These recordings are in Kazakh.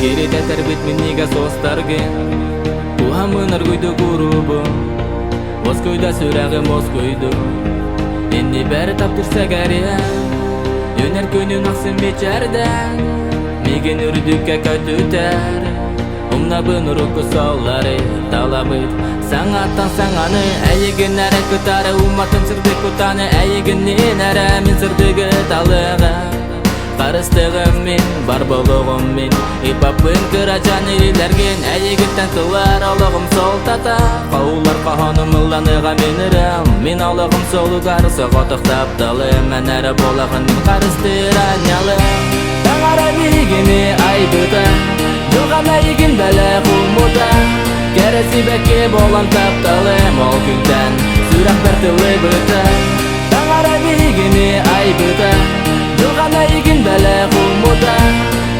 Geride terbit minniga sostargen Uhamınar guydu gurubu Moskuyda sürəği Moskuydu Enni beri taptırsa gariye Yöner könün aksın biçerden Migin ürdükке kötüter Umnabın ruku solları Talabıt Sanattan sangаны Әйігін әрі күтары Уматын сырды күтаны Әйігін әрі Мен сырдығы талығы Қарыстығым мен Бар болуғым мен Ипапын кырачан ерілерген Әйігіттен тылар Алығым сол тата Қаулар қағаным ұлланыға мен ұрам Мен алығым солу қарысы Қотықтап талы Мен әрі болағын Мен қарыстыр анялы Таңара бейгіні айбыта Жоған әйігін бәлі құлмыта Кересі бәке болан тапталым Ол күнтен сүрәк бәртілі бұта Таңара бейгіні айбыта Жоған әйігін бәлі құлмыта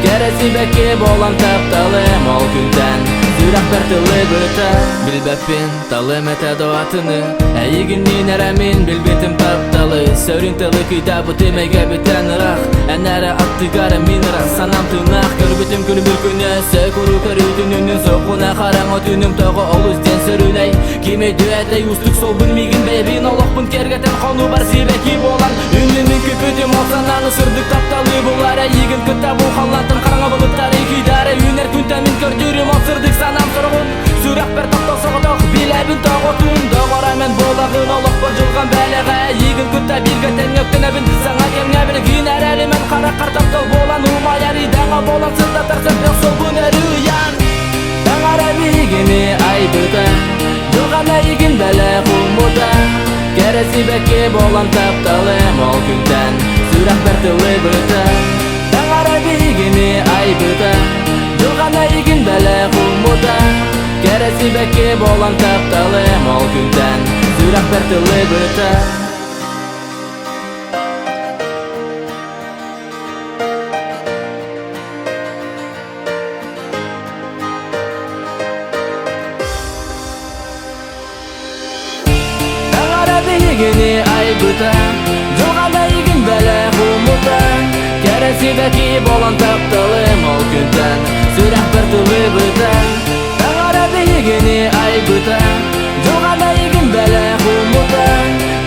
Кересі бәке болан тапталым Ол күнтен сүрәк бәртілі бұта Білбәппен талым әтә доатыны Әйігінен әрәмен білбетім тапталы Сөрін тылы күйта бұтым әйге бітен ұрақ Әнәрі аттығары мен ұрақ Санам тынақ көрбітім күн бір күні Сөкіру көрітін үнін соқуна Қараң өтінім тоғы ол үзден сүрінәй Кеме дөәтләй ұстық сол білмеген бәйбен Олықпын кергетен қону бар себеки болан Үнінің көпетім олсанан ұсырдық тапталы Бұлар әйігін күтта бұл қалантын қараңа бұлыттары күйдары Үнер күнтәмін көрдірім олсырдық санам сұрғын Сүрақ бәр тоқтау соғдық біләбін тоғытын Доғарамен болағын олықпын жылған бәліға Әйігін күтта білгетен өктінәбін Саңа кемнәбін күйнәр әлімен қара қартаптал болан Умаяри даңа болан сырда тарсан бек сол бұнәрі ұян Таңара бейгіні айбыта Жоған әйігін бәлі құлмыта Кересі бәке болан тапталым Ол күнтен сүрақ бәртілі бұта Таңара бейгіні айбыта Жоған әйігін бәлі құлмыта Кересі бәке болан тапталым Ол күнтен сүрақ бәртілі бұта Бейгіні айбыта Жоған әйігін бәлі құлмыта Кересі бәке болан тапталым Ол күнтен сүрақ бәртілі бұта Таңара бейгіні айбыта Жоған әйігін бәлі құлмыта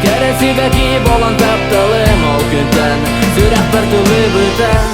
Кересі бәке болан тапталым Ол күнтен сүрақ бәртілі бұта